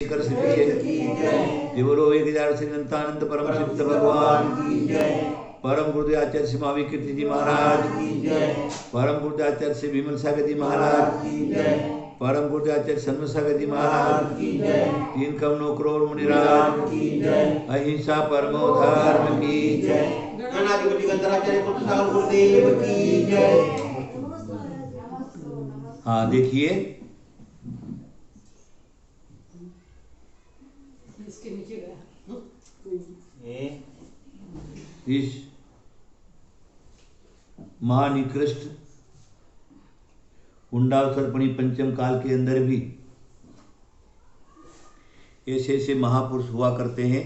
शिखर श्री बोलो 1000 श्री अनंतानंद परम सिद्ध भगवान की जय। परम गुरुदेव आचार्य श्री महावीर कीर्ति जी महाराज की जय। परम गुरुदेव आचार्य श्री विमल सागर जी महाराज की जय। परम गुरुदेव आचार्य सन्मत सागर जी महाराज की जय। 3 करोड़ करोड़ मुनिराज की जय। अहिंसा परमो धर्म की जय। गणाधिपति गंधराचार्य पुत्रसागर गुरुदेव की जय। हाँ देखिए, इसके नीचे गया इस महानिकृष्ट हुंडावसर्पणी पंचम काल के अंदर भी ऐसे ऐसे महापुरुष हुआ करते हैं,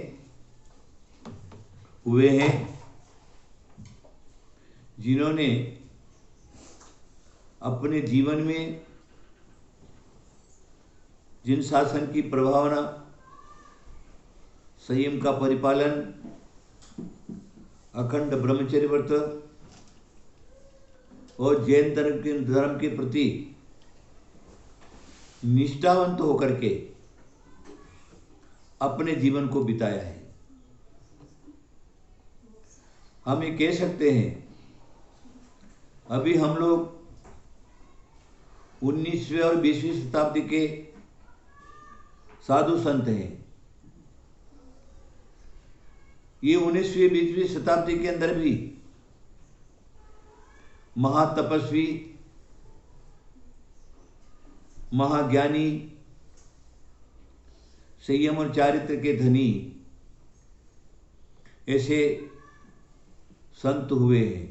हुए हैं, जिन्होंने अपने जीवन में जिन शासन की प्रभावना, संयम का परिपालन, अखंड ब्रह्मचर्य व्रत और जैन धर्म के प्रति निष्ठावंत होकर के अपने जीवन को बिताया है। हम ये कह सकते हैं अभी हम लोग 19वीं और 20वीं शताब्दी के साधु संत हैं। ये 19वीं 20वीं शताब्दी के अंदर भी महातपस्वी, महाज्ञानी, संयम और चारित्र के धनी ऐसे संत हुए हैं।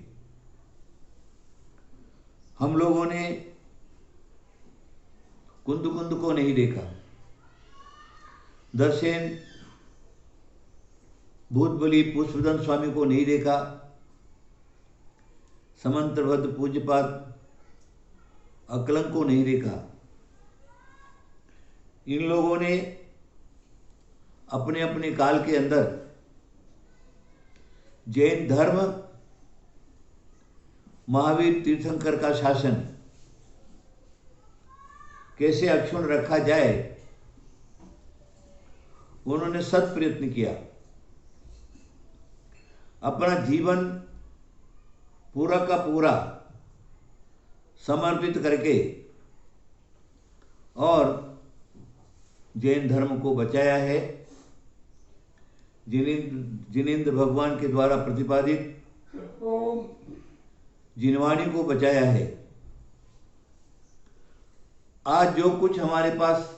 हम लोगों ने कुंद को नहीं देखा, दर्शन भूतबली पुष्पदन स्वामी को नहीं देखा, समंत्रभद्र पूज्यपाद अकलंक को नहीं देखा। इन लोगों ने अपने अपने काल के अंदर जैन धर्म, महावीर तीर्थंकर का शासन कैसे अक्षुण्ण रखा जाए, उन्होंने सत प्रयत्न किया। अपना जीवन पूरा का पूरा समर्पित करके और जैन धर्म को बचाया है। जिनेंद्र भगवान के द्वारा प्रतिपादित जिनवाणी को बचाया है। आज जो कुछ हमारे पास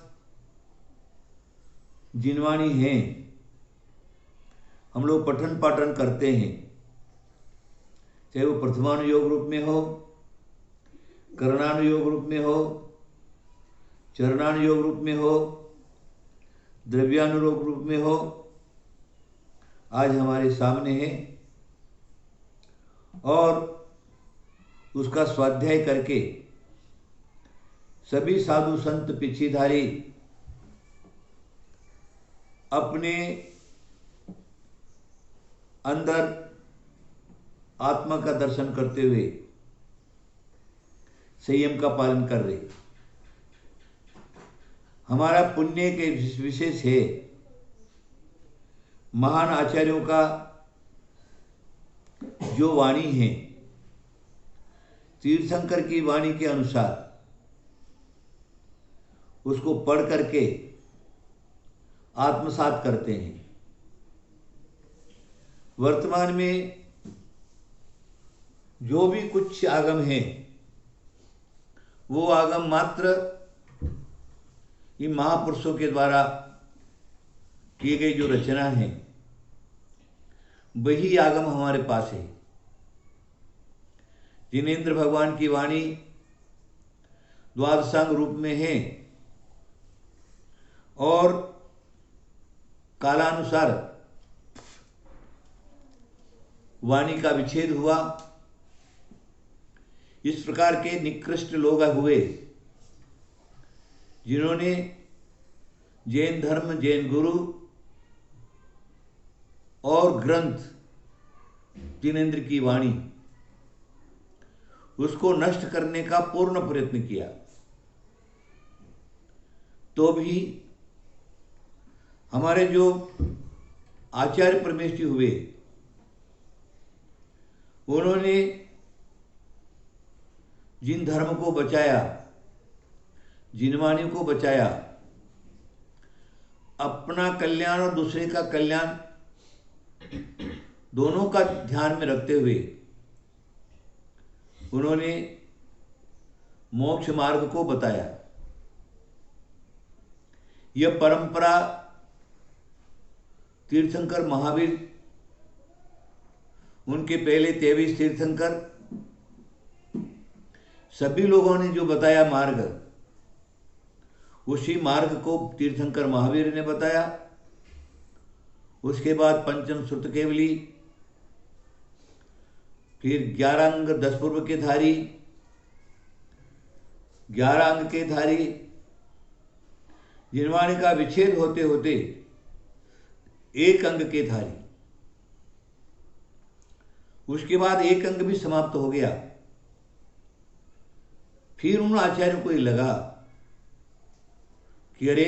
जिनवाणी है, हम लोग पठन पाठन करते हैं, चाहे वो प्रथमानुयोग रूप में हो, करणानुयोग रूप में हो, चरणानुयोग रूप में हो, द्रव्यानुयोग रूप में हो, आज हमारे सामने है। और उसका स्वाध्याय करके सभी साधु संत पिछीधारी अपने अंदर आत्मा का दर्शन करते हुए संयम का पालन कर रहे। हमारा पुण्य के विशेष है, महान आचार्यों का जो वाणी है, तीर्थंकर की वाणी के अनुसार उसको पढ़ करके आत्मसात करते हैं। वर्तमान में जो भी कुछ आगम है, वो आगम मात्र इन महापुरुषों के द्वारा किए गई जो रचना है, वही आगम हमारे पास है। जिनेंद्र भगवान की वाणी द्वादशांग रूप में है और कालानुसार वाणी का विच्छेद हुआ। इस प्रकार के निकृष्ट लोग हुए जिन्होंने जैन धर्म, जैन गुरु और ग्रंथ जिनेंद्र की वाणी, उसको नष्ट करने का पूर्ण प्रयत्न किया, तो भी हमारे जो आचार्य परमेश जी हुए, उन्होंने जिन धर्म को बचाया, जिन वाणी को बचाया, अपना कल्याण और दूसरे का कल्याण दोनों का ध्यान में रखते हुए उन्होंने मोक्ष मार्ग को बताया। यह परंपरा तीर्थंकर महावीर, उनके पहले 23 तीर्थंकर, सभी लोगों ने जो बताया मार्ग, उसी मार्ग को तीर्थंकर महावीर ने बताया। उसके बाद पंचम श्रुत केवली, फिर 11 अंग 10 पूर्व के धारी, 11 अंग के धारी, जिनवाणी का विच्छेद होते होते 1 अंग के धारी। उसके बाद 1 अंग भी समाप्त हो गया। फिर उन आचार्यों को ये लगा कि अरे,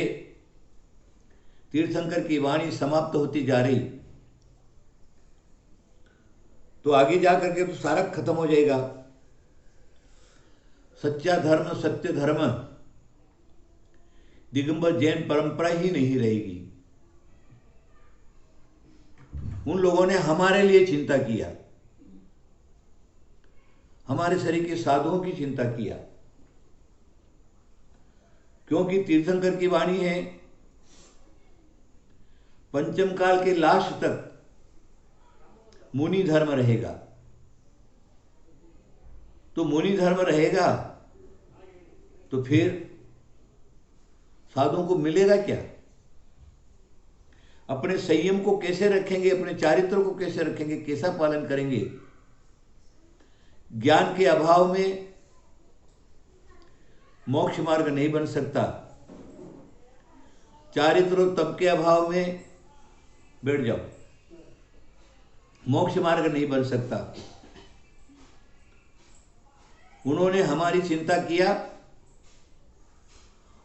तीर्थंकर की वाणी समाप्त होती जा रही, तो आगे जाकर के तो सारा खत्म हो जाएगा। सच्चा धर्म, सत्य धर्म, दिगंबर जैन परंपरा ही नहीं रहेगी। उन लोगों ने हमारे लिए चिंता किया, हमारे शरीर के साधुओं की चिंता किया, क्योंकि तीर्थंकर की वाणी है पंचम काल के लास्ट तक मुनि धर्म रहेगा। तो मुनि धर्म रहेगा तो फिर साधुओं को मिलेगा क्या? अपने संयम को कैसे रखेंगे, अपने चारित्र को कैसे रखेंगे, कैसा पालन करेंगे? ज्ञान के अभाव में मोक्ष मार्ग नहीं बन सकता, चारित्र और तप के अभाव में बैठ जाओ, मोक्ष मार्ग नहीं बन सकता। उन्होंने हमारी चिंता किया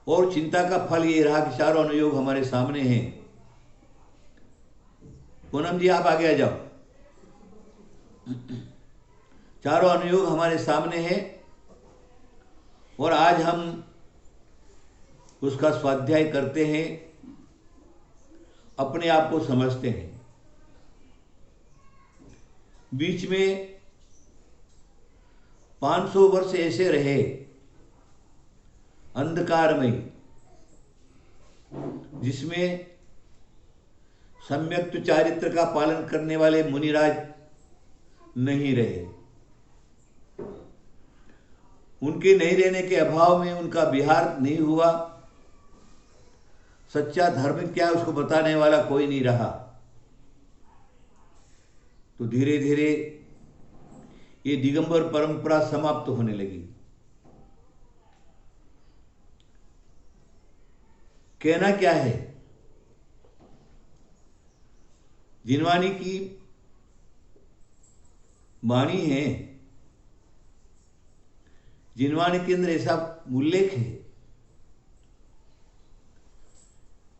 और चिंता का फल ये रहा कि चारों अनुयोग हमारे सामने हैं। पूनम जी आप आगे आ जाओ। चारों अनुयोग हमारे सामने हैं और आज हम उसका स्वाध्याय करते हैं, अपने आप को समझते हैं। बीच में 500 वर्ष ऐसे रहे अंधकारमय, जिसमें सम्यक चारित्र का पालन करने वाले मुनिराज नहीं रहे। उनके नहीं रहने के अभाव में उनका विहार नहीं हुआ। सच्चा धर्म क्या उसको बताने वाला कोई नहीं रहा। तो धीरे धीरे ये दिगंबर परंपरा समाप्त होने लगी। कहना क्या है? जिनवाणी की वाणी है, जिनवाणी के अंदर ऐसा उल्लेख है,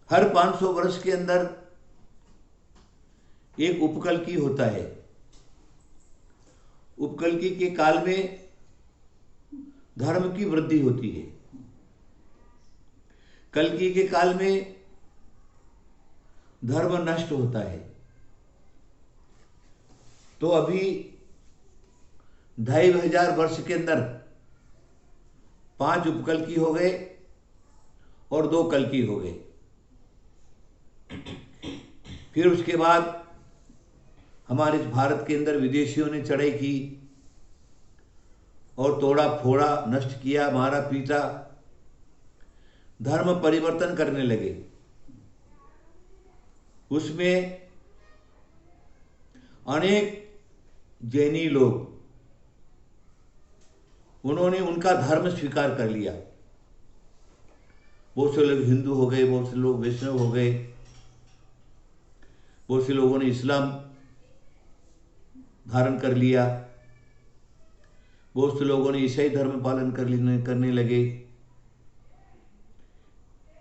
हर 500 वर्ष के अंदर एक उपकल्की होता है। उपकल्की के काल में धर्म की वृद्धि होती है, कल्की के काल में धर्म नष्ट होता है। तो अभी 2500 वर्ष के अंदर 5 उपकल्की हो गए और 2 कल्की हो गए। फिर उसके बाद हमारे भारत के अंदर विदेशियों ने चढ़ाई की और तोड़ा फोड़ा, नष्ट किया, मारा पीटा, धर्म परिवर्तन करने लगे। उसमें अनेक जैनी लोग, उन्होंने उनका धर्म स्वीकार कर लिया। बहुत से लोग हिंदू हो गए, बहुत से लोग वैष्णव हो गए, बहुत से लोगों ने इस्लाम धारण कर लिया, बहुत से लोगों ने ईसाई धर्म पालन करने लगे।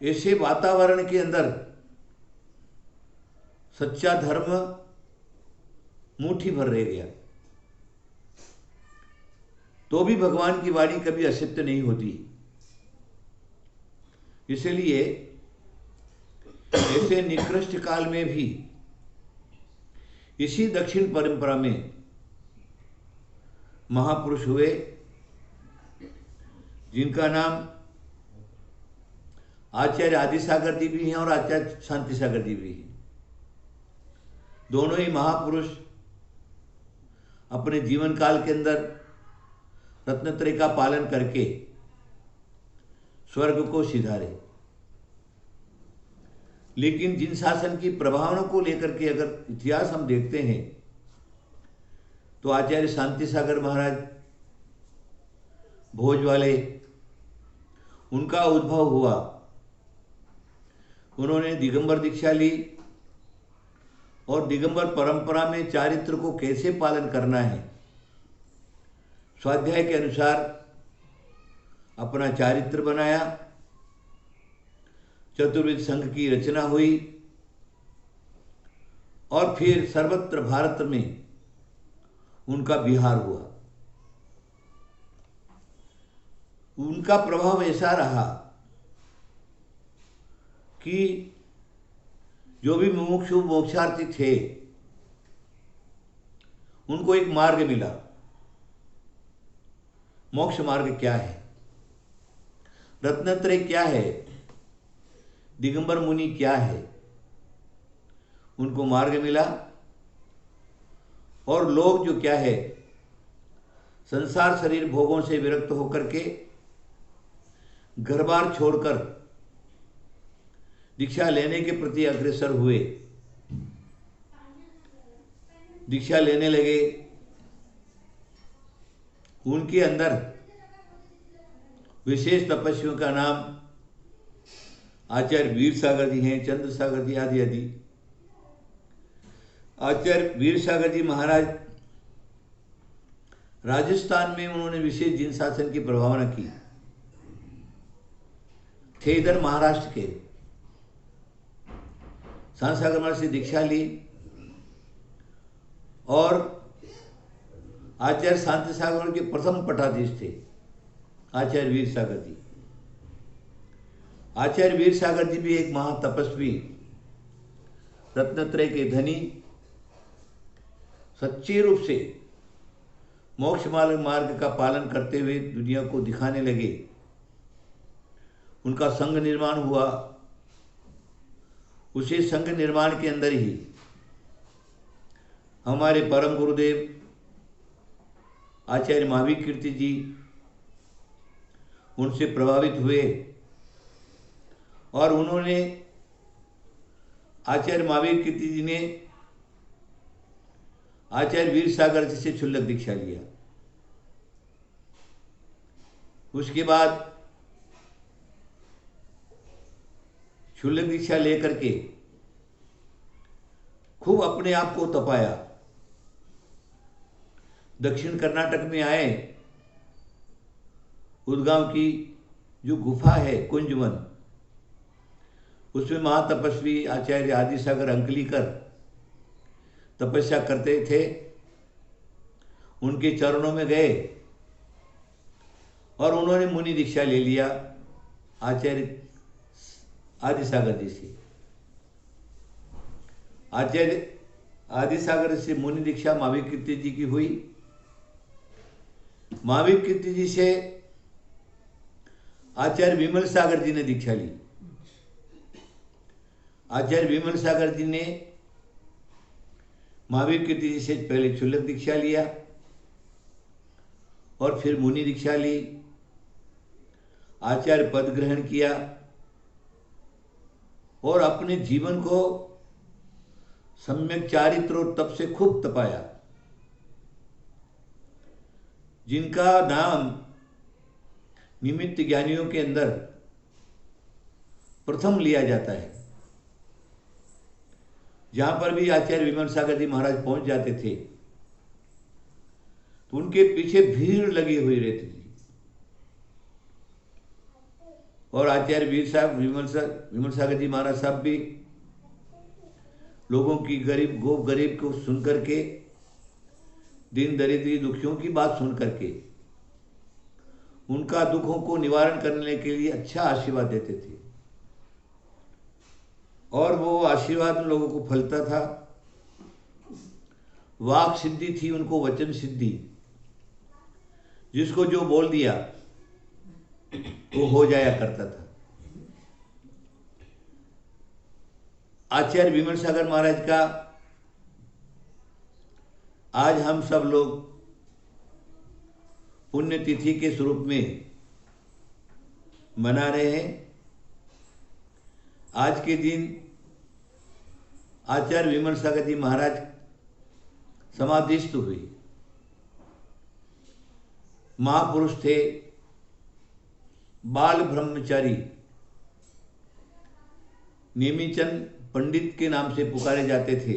ऐसे वातावरण के अंदर सच्चा धर्म मुट्ठी भर रह गया, तो भी भगवान की वाणी कभी असत्य नहीं होती। इसलिए ऐसे निकृष्ट काल में भी इसी दक्षिण परंपरा में महापुरुष हुए, जिनका नाम आचार्य आदिसागर जी भी हैं और आचार्य शांति सागर जी भी हैं। दोनों ही महापुरुष अपने जीवन काल के अंदर रत्नत्रय का पालन करके स्वर्ग को सिधारे। लेकिन जिन शासन की प्रभावना को लेकर के अगर इतिहास हम देखते हैं तो आचार्य शांति सागर महाराज भोज वाले, उनका उद्भव हुआ, उन्होंने दिगंबर दीक्षा ली और दिगंबर परंपरा में चारित्र को कैसे पालन करना है, स्वाध्याय के अनुसार अपना चारित्र बनाया। चतुर्वेद संघ की रचना हुई और फिर सर्वत्र भारत में उनका विहार हुआ। उनका प्रभाव ऐसा रहा कि जो भी मुमुक्षु मोक्षार्थी थे उनको एक मार्ग मिला। मोक्ष मार्ग क्या है, रत्नत्रय क्या है, दिगंबर मुनि क्या है, उनको मार्ग मिला। और लोग जो क्या है, संसार शरीर भोगों से विरक्त होकर के घर बार छोड़कर दीक्षा लेने के प्रति अग्रसर हुए, दीक्षा लेने लगे। उनके अंदर विशेष तपस्वियों का नाम आचार्य वीर सागर जी हैं, चंद्र सागर जी आदि आदि। आचार्य वीर सागर जी महाराज राजस्थान में उन्होंने विशेष जिन शासन की प्रभावना की, थे इधर महाराष्ट्र के। शांति सागर महाराज से दीक्षा ली और आचार्य शांति सागर के प्रथम पटाधीश थे आचार्य वीर सागर जी। आचार्य वीर सागर जी भी एक महातपस्वी, रत्नत्रय के धनी, सच्चे रूप से मोक्ष मार्ग का पालन करते हुए दुनिया को दिखाने लगे। उनका संघ निर्माण हुआ। उसी संघ निर्माण के अंदर ही हमारे परम गुरुदेव आचार्य महावीर कीर्ति जी उनसे प्रभावित हुए और उन्होंने, आचार्य महावीर कीर्ति जी ने आचार्य वीर सागर जी से क्षुल्लक दीक्षा लिया। उसके बाद क्षुल्लक दीक्षा लेकर के खूब अपने आप को तपाया। दक्षिण कर्नाटक में आए, उदगांव की जो गुफा है कुंजवन, उसमें महातपस्वी आचार्य आदिसागर अंकलीकर तपस्या करते थे। उनके चरणों में गए और उन्होंने मुनि दीक्षा ले लिया आचार्य आदिसागर जी से। आचार्य आदिसागर से मुनि दीक्षा महावीर कीर्ति जी की हुई। महावीर कीर्ति जी से आचार्य विमल सागर जी ने दीक्षा ली। आचार्य विमल सागर जी ने महावीर कीर्ति जी से पहले क्षुल्लक दीक्षा लिया और फिर मुनि दीक्षा ली, आचार्य पद ग्रहण किया और अपने जीवन को सम्यक चारित्र और तप से खूब तपाया, जिनका नाम निमित्त ज्ञानियों के अंदर प्रथम लिया जाता है। जहां पर भी आचार्य विमल सागर जी महाराज पहुंच जाते थे तो उनके पीछे भीड़ लगी हुई रहती थी। और आचार्य विमल सागर जी महाराज साहब भी लोगों की गरीब को सुन करके, दीन दरिद्री दुखियों की बात सुन करके उनका दुखों को निवारण करने के लिए अच्छा आशीर्वाद देते थे, और वो आशीर्वाद लोगों को फलता था। वाक सिद्धि थी उनको, वचन सिद्धि, जिसको जो बोल दिया वो हो जाया करता था। आचार्य विमल सागर महाराज का आज हम सब लोग पुण्यतिथि के स्वरूप में मना रहे हैं। आज के दिन आचार्य विमल सागर जी महाराज समाधिस्थ हुए। महापुरुष थे, बाल ब्रह्मचारी, नेमीचंद पंडित के नाम से पुकारे जाते थे,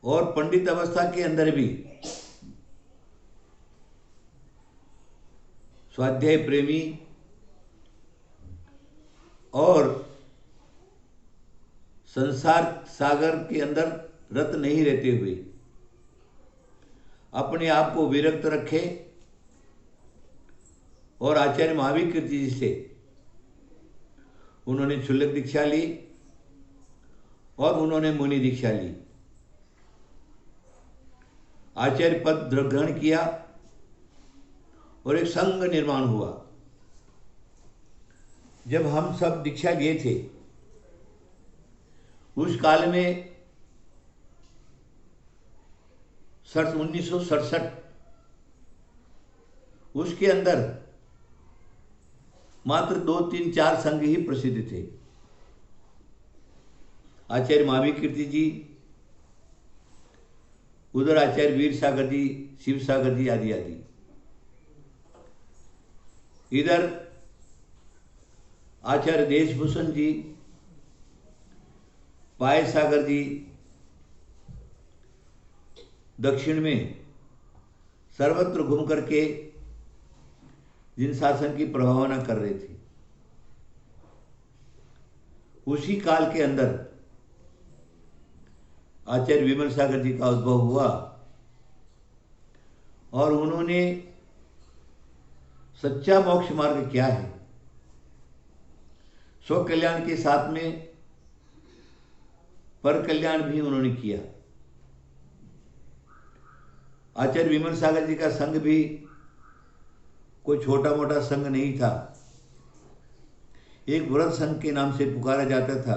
और पंडित अवस्था के अंदर भी स्वाध्याय प्रेमी और संसार सागर के अंदर रत नहीं रहते हुए अपने आप को विरक्त रखे, और आचार्य महावीर कीर्ति जी से उन्होंने क्षुल्लक दीक्षा ली और उन्होंने मुनि दीक्षा ली। आचार्य पद ग्रहण किया और एक संघ निर्माण हुआ। जब हम सब दीक्षा लिए थे उस काल में 1967 उसके अंदर मात्र 2, 3, 4 संघ ही प्रसिद्ध थे। आचार्य महावीर कीर्ति जी, उधर आचार्य वीर सागर जी, शिव सागर जी आदि आदि, इधर आचार्य देशभूषण जी, पाय सागर जी, दक्षिण में सर्वत्र घूम करके जिन शासन की प्रभावना कर रहे थे। उसी काल के अंदर आचार्य विमल सागर जी का उद्भव हुआ, और उन्होंने सच्चा मोक्ष मार्ग क्या है, स्व कल्याण के साथ में पर कल्याण भी उन्होंने किया। आचार्य विमल सागर जी का संघ भी कोई छोटा मोटा संघ नहीं था। एक व्रत संघ के नाम से पुकारा जाता था।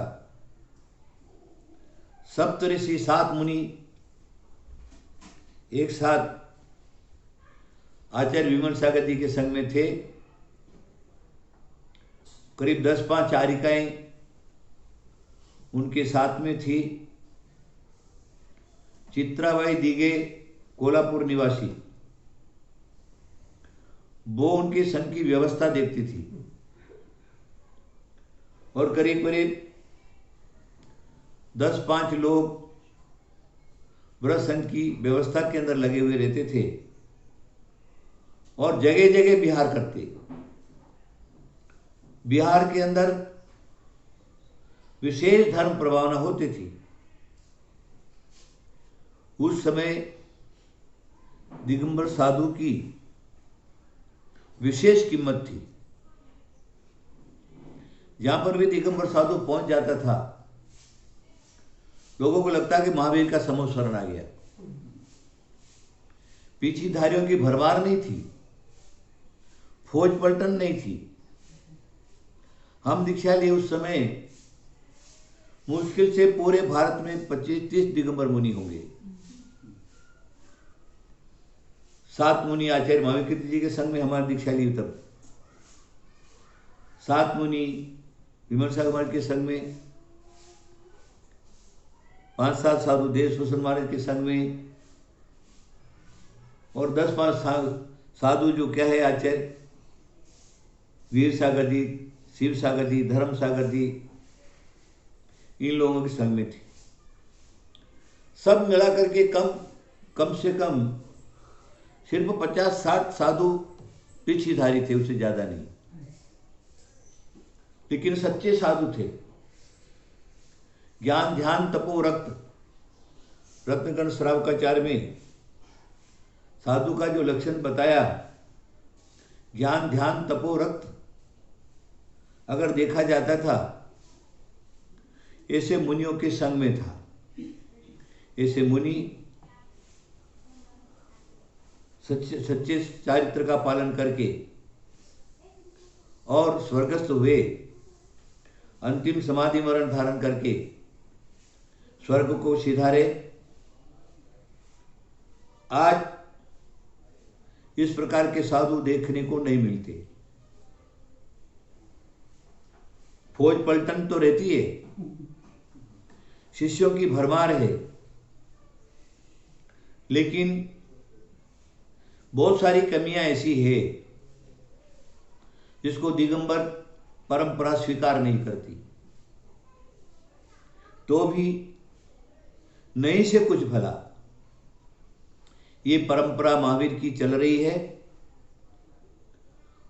सप्तऋषि 7 मुनि एक साथ आचार्य विमल सागर जी के संग में थे। करीब 10-5 चारिकाएं उनके साथ में थी। चित्राबाई दीगे कोल्हापुर निवासी, वो उनके संघ की व्यवस्था देखती थी, और करीब करीब 10-5 लोग व्रत संघ की व्यवस्था के अंदर लगे हुए रहते थे, और जगह जगह बिहार करते। बिहार के अंदर विशेष धर्म प्रभावना होती थी। उस समय दिगंबर साधु की विशेष कीमत थी। जहां पर भी दिगंबर साधु पहुंच जाता था, लोगों को लगता कि महावीर का समूह शरण आ गया। पीछीधारियों की भरमार नहीं थी, फौज पलटन नहीं थी। हम दीक्षा लिए उस समय मुश्किल से पूरे भारत में 25-30 दिगंबर मुनि होंगे। 7 मुनि आचार्य महावीर कीर्ति जी के संग में हमारी दीक्षा ली, तब 7 मुनि विमल सागर महाराज के संग में, 5-7 साधु देशभूषण महाराज के संग में, और 10-5 साधु जो क्या है आचार्य वीर सागर जी, शिव सागर जी, धर्म सागर जी, इन लोगों के संग में थे। सब मिला करके कम से कम सिर्फ 50-60 साधु पीछीधारी थे, उससे ज्यादा नहीं, लेकिन सच्चे साधु थे। ज्ञान ध्यान तपो रक्त रत्नकर्ण श्रावकाचार्य में साधु का जो लक्षण बताया, ज्ञान ध्यान तपो रक्त, अगर देखा जाता था ऐसे मुनियों के संग में था। ऐसे मुनि सच्चे चारित्र का पालन करके और स्वर्गस्थ हुए, अंतिम समाधि मरण धारण करके स्वर्ग को सिधारे। आज इस प्रकार के साधु देखने को नहीं मिलते। फौज पलटन तो रहती है, शिष्यों की भरमार है, लेकिन बहुत सारी कमियां ऐसी है जिसको दिगंबर परंपरा स्वीकार नहीं करती। तो भी नहीं से कुछ भला, ये परंपरा महावीर की चल रही है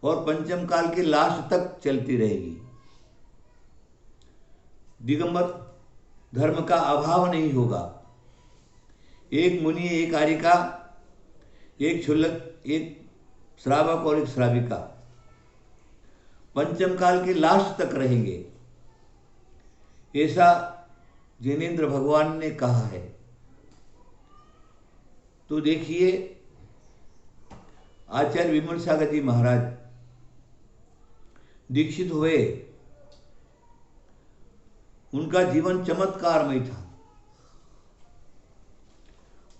और पंचम काल के लास्ट तक चलती रहेगी। दिगंबर धर्म का अभाव नहीं होगा। एक मुनि, एक आर्यिका, एक क्षुल्लक, एक श्रावक और एक श्राविका पंचम काल के लास्ट तक रहेंगे, ऐसा जिनेंद्र भगवान ने कहा है। तो देखिए, आचार्य विमल सागर जी महाराज दीक्षित हुए, उनका जीवन चमत्कारमय था।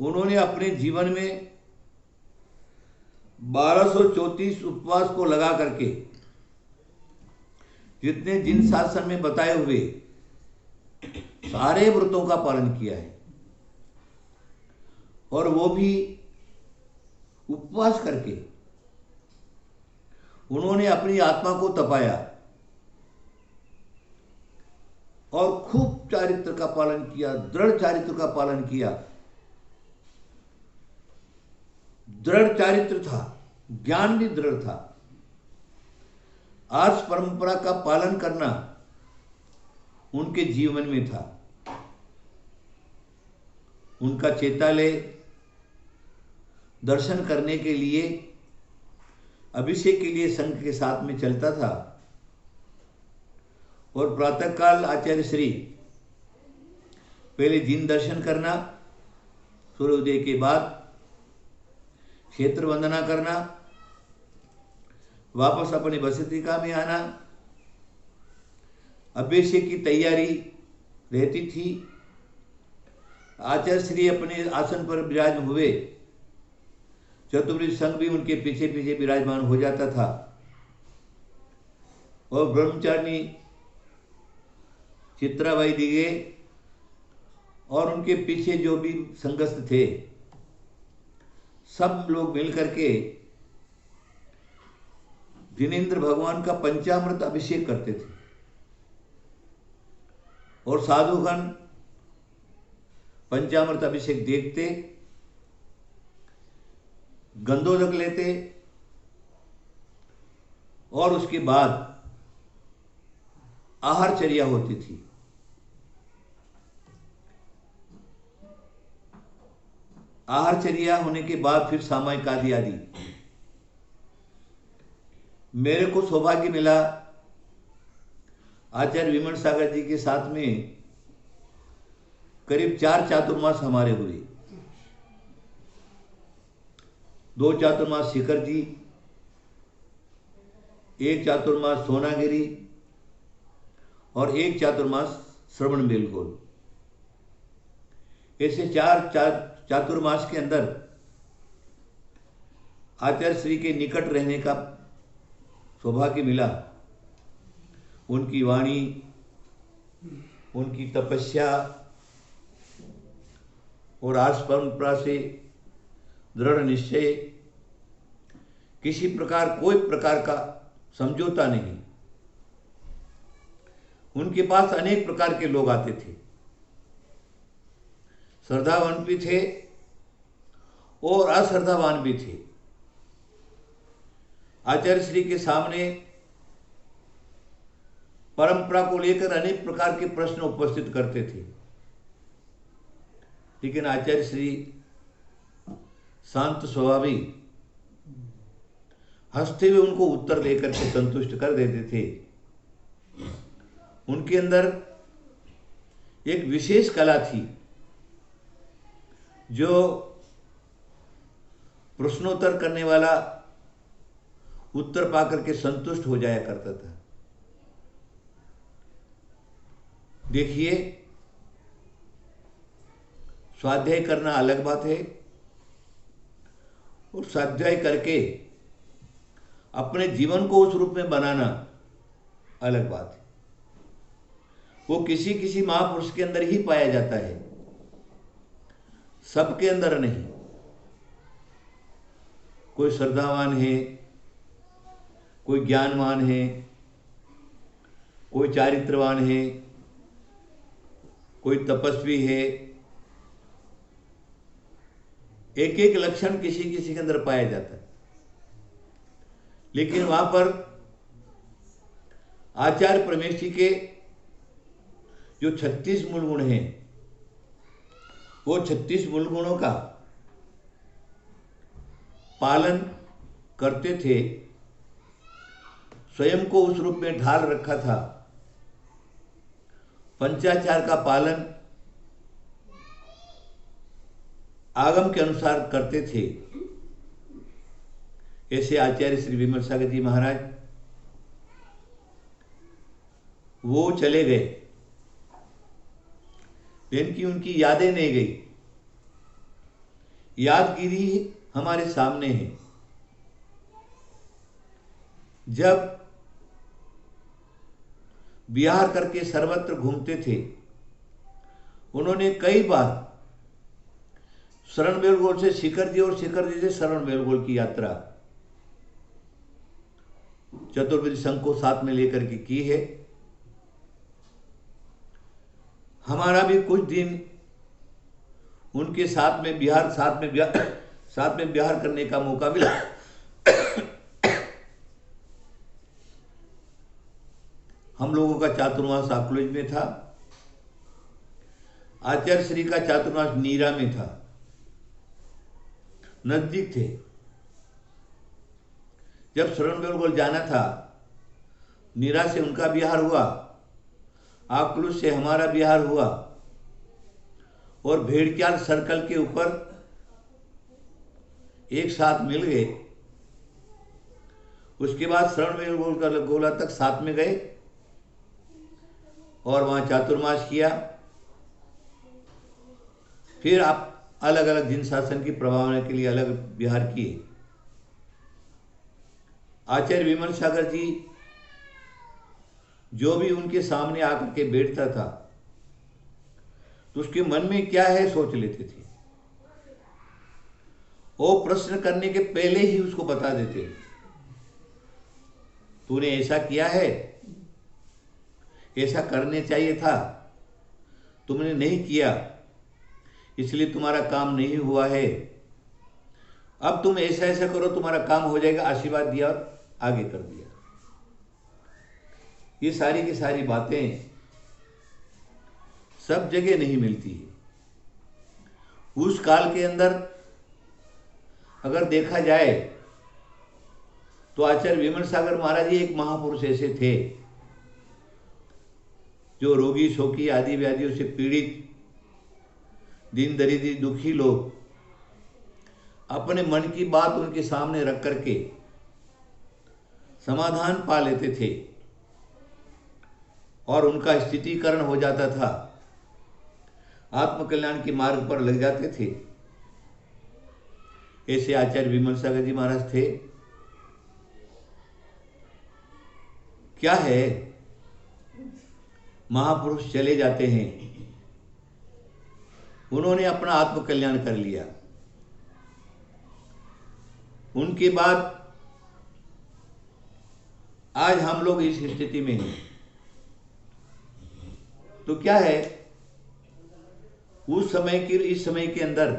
उन्होंने अपने जीवन में 1234 उपवास को लगा करके जितने जिन शासन में बताए हुए सारे व्रतों का पालन किया है, और वो भी उपवास करके उन्होंने अपनी आत्मा को तपाया और खूब चारित्र का पालन किया, दृढ़ चारित्र का पालन किया। दृढ़ चारित्र था, ज्ञान भी दृढ़ था। आर्ष परंपरा का पालन करना उनके जीवन में था। उनका चेतालय दर्शन करने के लिए, अभिषेक के लिए संघ के साथ में चलता था, और प्रातःकाल आचार्य श्री पहले दिन दर्शन करना, सूर्योदय के बाद क्षेत्र वंदना करना, वापस अपनी बसतिका में आना, अभिषेक की तैयारी रहती थी। आचार्य श्री अपने आसन पर विराजमान हुए, चतुर्भुज संघ भी उनके पीछे पीछे विराजमान हो जाता था, और ब्रह्मचारिणी चित्राबाई दिगे और उनके पीछे जो भी संगस्थ थे, सब लोग मिलकर के जिनेंद्र भगवान का पंचामृत अभिषेक करते थे। और साधुगण पंचामृत अभिषेक देखते, गंधोदक लेते, और उसके बाद आहारचर्या होती थी। आहारचर्या होने के बाद फिर सामायिक आदि आदि। मेरे को सौभाग्य मिला आचार्य विमल सागर जी के साथ में करीब 4 चातुर्मास हमारे हुए। 2 चातुर्मास शिखर जी, 1 चातुर्मास सोनागिरी और 1 चातुर्मास श्रवण बेलगोल। ऐसे 4 चातुर्मास के अंदर आचार्य श्री के निकट रहने का सौभाग्य मिला। उनकी वाणी, उनकी तपस्या और आर्ष परंपरा से दृढ़ निश्चय, किसी प्रकार कोई प्रकार का समझौता नहीं। उनके पास अनेक प्रकार के लोग आते थे, श्रद्धावान भी थे और अश्रद्धावान भी थे। आचार्य श्री के सामने परंपरा को लेकर अनेक प्रकार के प्रश्न उपस्थित करते थे, लेकिन आचार्य श्री शांत स्वभावी हंसते हुए उनको उत्तर देकर के संतुष्ट कर देते थे। उनके अंदर एक विशेष कला थी जो प्रश्नोत्तर करने वाला उत्तर पाकर के संतुष्ट हो जाया करता था। देखिए, स्वाध्याय करना अलग बात है और स्वाध्याय करके अपने जीवन को उस रूप में बनाना अलग बात है। वो किसी किसी महापुरुष के अंदर ही पाया जाता है, सबके अंदर नहीं। कोई श्रद्धावान है, कोई ज्ञानवान है, कोई चारित्रवान है, कोई तपस्वी है। एक एक लक्षण किसी किसी के अंदर पाया जाता है, लेकिन वहां पर आचार्य परमेश जी के जो 36 मूल गुण हैं, वो 36 मूल गुणों का पालन करते थे। स्वयं को उस रूप में ढाल रखा था। पंचाचार का पालन आगम के अनुसार करते थे। ऐसे आचार्य श्री विमल सागर जी महाराज, वो चले गए, लेकिन उनकी यादें नहीं गई। यादगिरी हमारे सामने है। जब बिहार करके सर्वत्र घूमते थे, उन्होंने कई बार शरण बेलगोल से शिखर जी और शिखर जी से शरण बेलगोल की यात्रा चतुर्विध संघ को साथ में लेकर के की है। हमारा भी कुछ दिन उनके साथ में बिहार करने का मौका मिला। हम लोगों का चातुर्मास अकलूज में था, आचार्य श्री का चातुर्मास नीरा में था, नजदीक थे। जब शरण बेलगोल जाना था, नीरा से उनका बिहार हुआ, अकलूज से हमारा बिहार हुआ और भेड़क्याल सर्कल के ऊपर एक साथ मिल गए। उसके बाद शरण बेलगोल का गोला तक साथ में गए और वहां चातुर्मास किया। फिर आप अलग अलग जिन शासन की प्रभावना के लिए अलग बिहार किए। आचार्य विमल सागर जी जो भी उनके सामने आकर के बैठता था, तो उसके मन में क्या है सोच लेते थे। वो प्रश्न करने के पहले ही उसको बता देते, तूने ऐसा किया है, ऐसा करने चाहिए था, तुमने नहीं किया, इसलिए तुम्हारा काम नहीं हुआ है। अब तुम ऐसा ऐसा करो, तुम्हारा काम हो जाएगा। आशीर्वाद दिया और आगे कर दिया। ये सारी की सारी बातें सब जगह नहीं मिलती है। उस काल के अंदर अगर देखा जाए तो आचार्य विमल सागर महाराज जी एक महापुरुष ऐसे थे जो रोगी शोकी आदि व्याधियों से पीड़ित दीन दरिद्री दुखी लोग अपने मन की बात उनके सामने रख करके समाधान पा लेते थे और उनका स्थितीकरण हो जाता था, आत्मकल्याण के मार्ग पर लग जाते थे। ऐसे आचार्य विमल सागर जी महाराज थे। क्या है, महापुरुष चले जाते हैं, उन्होंने अपना आत्मकल्याण कर लिया। उनके बाद आज हम लोग इस स्थिति में हैं। तो क्या है, उस समय के इस समय के अंदर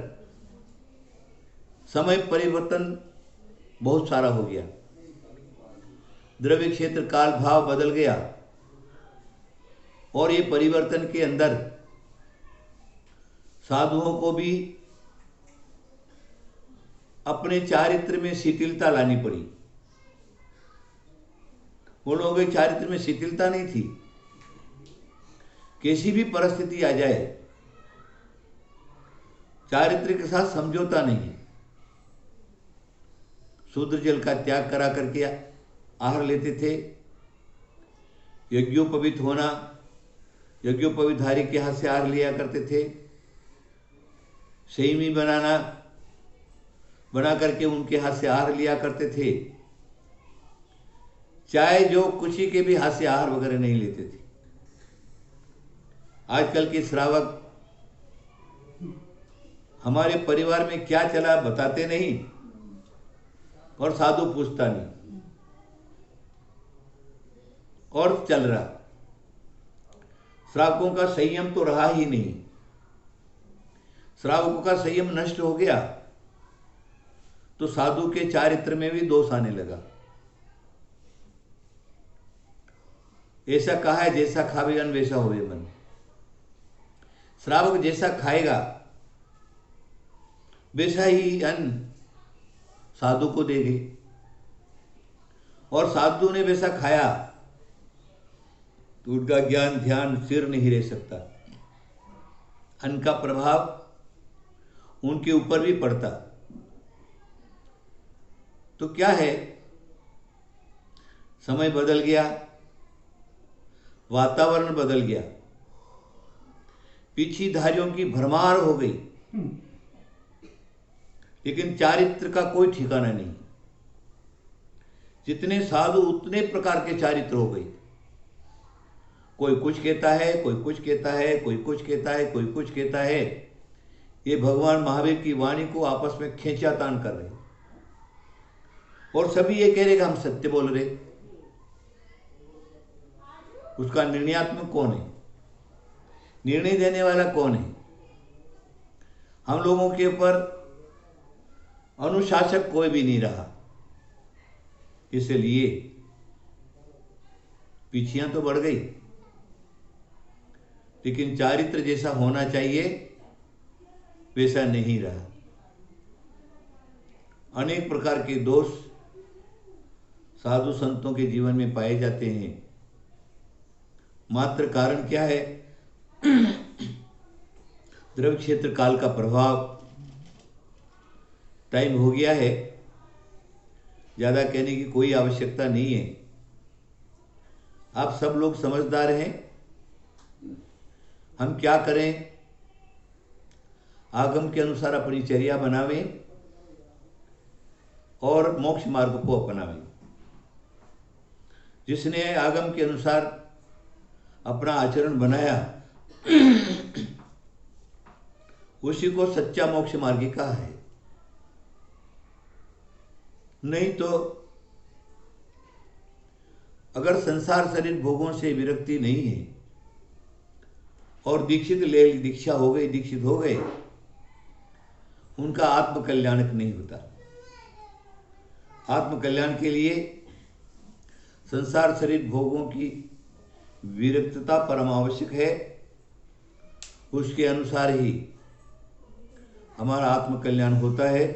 समय परिवर्तन बहुत सारा हो गया। द्रव्य क्षेत्र काल भाव बदल गया। और ये परिवर्तन के अंदर साधुओं को भी अपने चारित्र में शिथिलता लानी पड़ी। उन लोगों के चारित्र में शिथिलता नहीं थी। कैसी भी परिस्थिति आ जाए, चारित्र के साथ समझौता नहीं है। शूद्र जल का त्याग करा करके आहार लेते थे। यज्ञोपवीत होना, यज्ञोपवीतधारी के हाथ से आहार लिया करते थे। संयमी बना करके उनके हाथ से आहार लिया करते थे। चाहे जो किसी के भी हाथ से आहार वगैरह नहीं लेते थे। आजकल के श्रावक हमारे परिवार में क्या चला बताते नहीं, और साधु पूछता नहीं, और चल रहा। श्रावकों का संयम तो रहा ही नहीं। श्रावकों का संयम नष्ट हो गया तो साधु के चारित्र में भी दोष आने लगा। ऐसा कहा है, जैसा खावेगन वैसा होवे मन। श्रावक जैसा खाएगा वैसा ही अन्न साधु को देंगे, और साधु ने वैसा खाया तो उनका ज्ञान ध्यान स्थिर नहीं रह सकता। अन्न का प्रभाव उनके ऊपर भी पड़ता। तो क्या है, समय बदल गया, वातावरण बदल गया, पीछीधारियों की भरमार हो गई, लेकिन चारित्र का कोई ठिकाना नहीं। जितने साधु उतने प्रकार के चारित्र हो गए। कोई कुछ कहता है, कोई कुछ कहता है, कोई कुछ कहता है, कोई कुछ कहता है। ये भगवान महावीर की वाणी को आपस में खींचातान कर रहे, और सभी ये कह रहे कि हम सत्य बोल रहे। उसका निर्णयात्मक कौन है? निर्णय देने वाला कौन है? हम लोगों के ऊपर अनुशासक कोई भी नहीं रहा। इसलिए पीछियां तो बढ़ गई, लेकिन चारित्र जैसा होना चाहिए वैसा नहीं रहा। अनेक प्रकार के दोष साधु संतों के जीवन में पाए जाते हैं। मात्र कारण क्या है? द्रव्य क्षेत्र काल का प्रभाव। टाइम हो गया है, ज्यादा कहने की कोई आवश्यकता नहीं है। आप सब लोग समझदार हैं। हम क्या करें? आगम के अनुसार अपनी चर्या बनावें और मोक्ष मार्ग को अपनावें। जिसने आगम के अनुसार अपना आचरण बनाया उसी को सच्चा मोक्ष मार्गी कहा है। नहीं तो अगर संसार शरीर भोगों से विरक्ति नहीं है और दीक्षित हो गए, उनका आत्मकल्याणक नहीं होता। आत्मकल्याण के लिए संसार शरीर भोगों की विरक्तता परम आवश्यक है। उसके अनुसार ही हमारा आत्मकल्याण होता है।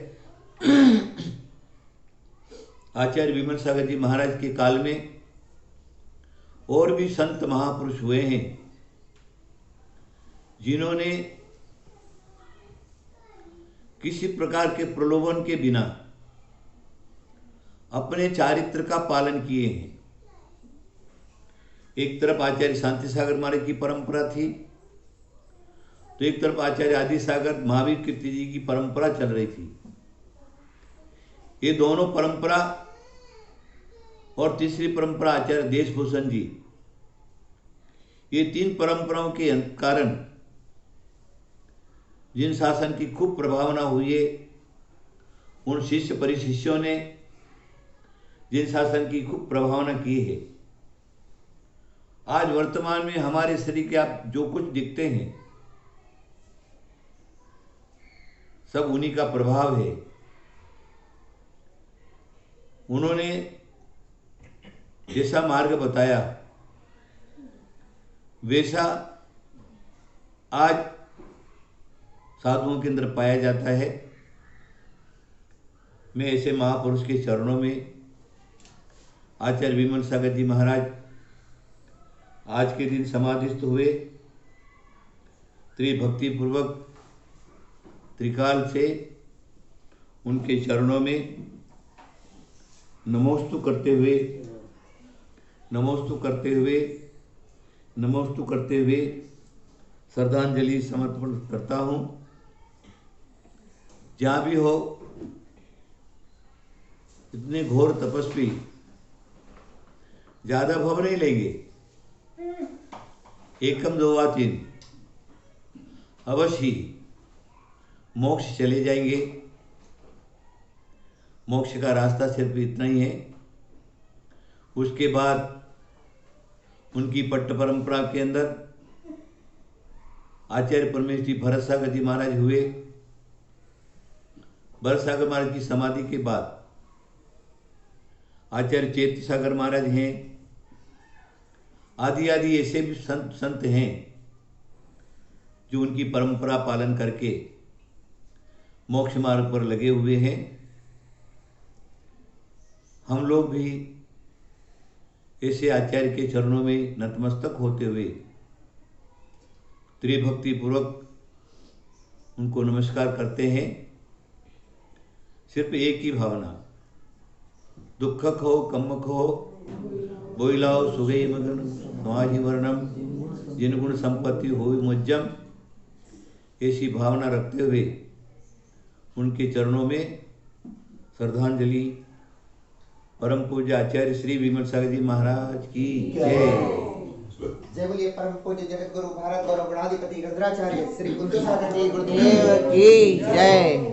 आचार्य विमल सागर जी महाराज के काल में और भी संत महापुरुष हुए हैं जिन्होंने किसी प्रकार के प्रलोभन के बिना अपने चारित्र का पालन किए हैं। एक तरफ आचार्य शांति सागर महाराज की परंपरा थी, तो एक तरफ आचार्य आदि सागर महावीर कीर्ति जी की परंपरा चल रही थी। ये दोनों परंपरा और तीसरी परंपरा आचार्य देशभूषण जी, ये तीन परंपराओं के कारण जिन शासन की खूब प्रभावना हुई है, उन शिष्य परिशिष्यों ने जिन शासन की खूब प्रभावना की है, आज वर्तमान में हमारे शरीर के आप जो कुछ दिखते हैं सब उन्हीं का प्रभाव है। उन्होंने जैसा मार्ग बताया वैसा आज साधुओं के अंदर पाया जाता है। मैं ऐसे महापुरुष के चरणों में आचार्य विमल सागर जी महाराज आज के दिन समाधिस्थ हुए। त्रिभक्ति पूर्वक त्रिकाल से उनके चरणों में नमोस्तु करते हुए श्रद्धांजलि समर्पण करता हूँ। जहाँ भी हो, इतने घोर तपस्वी ज़्यादा भव नहीं लेंगे, एकम दो वा तीन अवश्य ही मोक्ष चले जाएंगे। मोक्ष का रास्ता सिर्फ इतना ही है। उसके बाद उनकी पट्ट परंपरा के अंदर आचार्य परमेश्वर जी भरत सागर जी महाराज हुए। भरत सागर महाराज की समाधि के बाद आचार्य चैत्य सागर महाराज हैं। आदि आदि ऐसे भी संत हैं जो उनकी परंपरा पालन करके मोक्ष मार्ग पर लगे हुए हैं। हम लोग भी ऐसे आचार्य के चरणों में नतमस्तक होते हुए त्रिभक्ति पूर्वक उनको नमस्कार करते हैं। सिर्फ एक ही भावना, दुखक हो कम्मक हो बोइलाओ सुगई मगन समाधि वर्णम जिन गुण संपत्ति हो मुज्जम, ऐसी भावना रखते हुए उनके चरणों में श्रद्धांजलि। परम पूज्य आचार्य श्री विमल सागर जी महाराज की जय। जय बोलिए परम पूज्य जगत गुरु भारत गौरव गणाधिपति रुद्राचार्य श्री कुंज सागर जी गुरुदेव की जय।